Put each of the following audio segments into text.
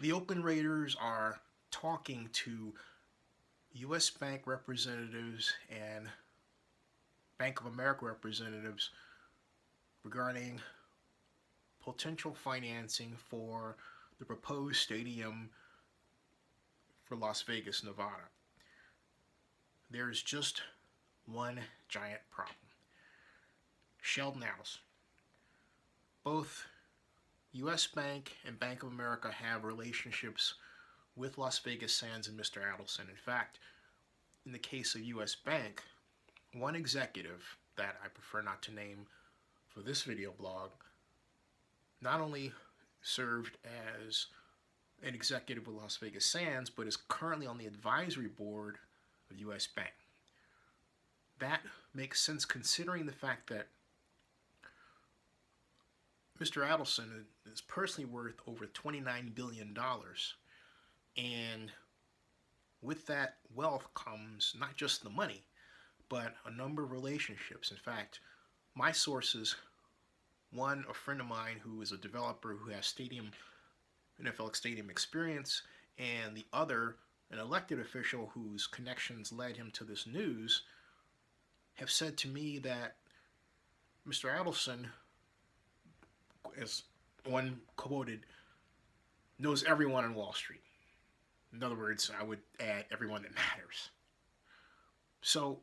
The Oakland Raiders are talking to U.S. Bank representatives and Bank of America representatives regarding potential financing for the proposed stadium for Las Vegas, Nevada. There's just one giant problem. Sheldon Adelson. Both U.S. Bank and Bank of America have relationships with Las Vegas Sands and Mr. Adelson. In fact, in the case of U.S. Bank, one executive that I prefer not to name for this video blog not only served as an executive with Las Vegas Sands, but is currently on the advisory board of U.S. Bank. That makes sense considering the fact that Mr. Adelson is personally worth over $29 billion. And with that wealth comes not just the money, but a number of relationships. In fact, my sources, one, a friend of mine who is a developer who has NFL stadium experience, and the other, an elected official whose connections led him to this news, have said to me that Mr. Adelson, as one quoted, knows everyone on Wall Street. In other words, I would add everyone that matters. So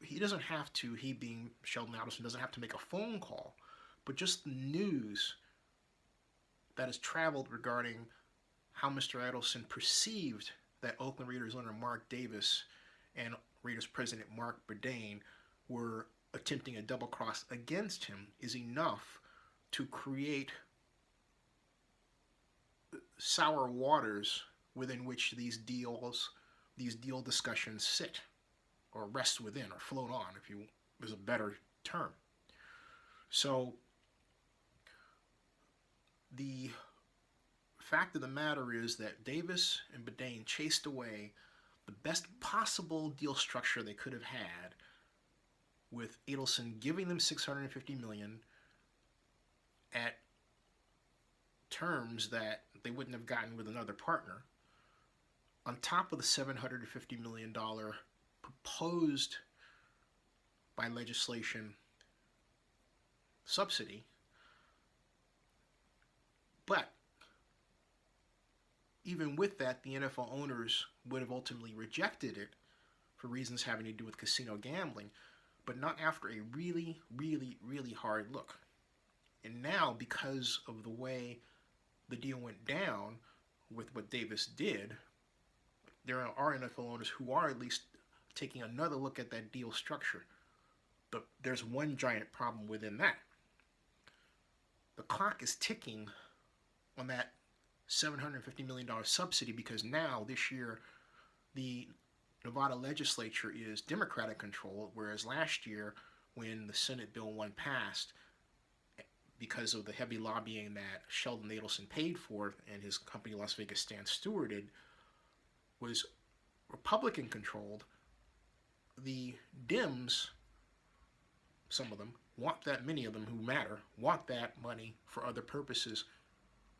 he doesn't have to, he being Sheldon Adelson, doesn't have to make a phone call, but just the news that has traveled regarding how Mr. Adelson perceived that Oakland Raiders owner Mark Davis and Raiders president Mark Burdane were attempting a double cross against him is enough to create sour waters within which these deal discussions sit, or rest within, or float on, if you is a better term. So the fact of the matter is that Davis and Burdane chased away the best possible deal structure they could have had, with Adelson giving them $650 million at terms that they wouldn't have gotten with another partner, on top of the $750 million proposed by legislation subsidy. But even with that, the NFL owners would have ultimately rejected it for reasons having to do with casino gambling, but not after a really, really, really hard look. And now, because of the way the deal went down with what Davis did, there are NFL owners who are at least taking another look at that deal structure. But there's one giant problem within that. The clock is ticking on that $750 million subsidy, because now, this year, the Nevada legislature is Democratic controlled, whereas last year, when the Senate Bill 1 passed, because of the heavy lobbying that Sheldon Adelson paid for and his company Las Vegas Sands stewarded, was Republican controlled. The Dems, some of them, many of them who matter, want that money for other purposes.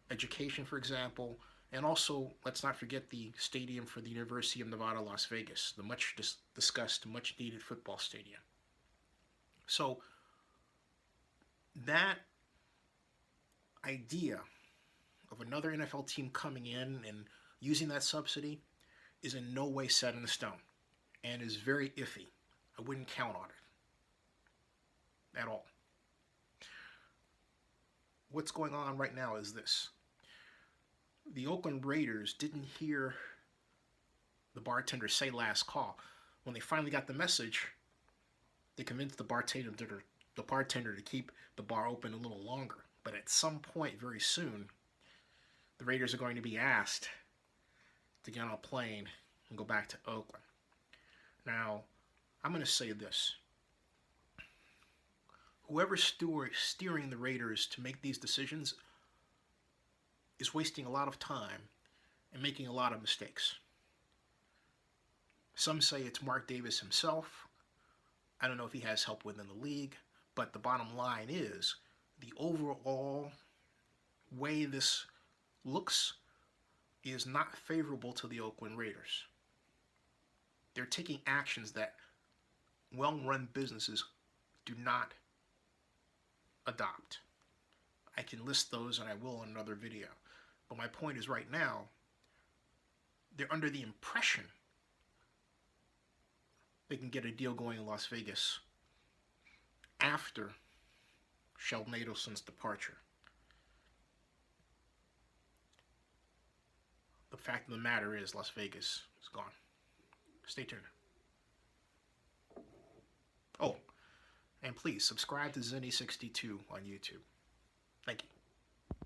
Education, for example, and also, let's not forget the stadium for the University of Nevada, Las Vegas, the much discussed, much needed football stadium. So that idea of another NFL team coming in and using that subsidy is in no way set in stone, and is very iffy. I wouldn't count on it at all. What's going on right now is this. The Oakland Raiders didn't hear the bartender say last call. When they finally got the message, they convinced the bartender to keep the bar open a little longer. But at some point very soon, the Raiders are going to be asked to get on a plane and go back to Oakland. Now, I'm going to say this. Whoever's steering the Raiders to make these decisions is wasting a lot of time and making a lot of mistakes. Some say it's Mark Davis himself. I don't know if he has help within the league, but the bottom line is the overall way this looks is not favorable to the Oakland Raiders. They're taking actions that well-run businesses do not adopt. I can list those, and I will in another video. But my point is, right now, they're under the impression they can get a deal going in Las Vegas after Sheldon Adelson's departure. The fact of the matter is, Las Vegas is gone. Stay tuned. Oh, and please subscribe to Zinny62 on YouTube. Thank you.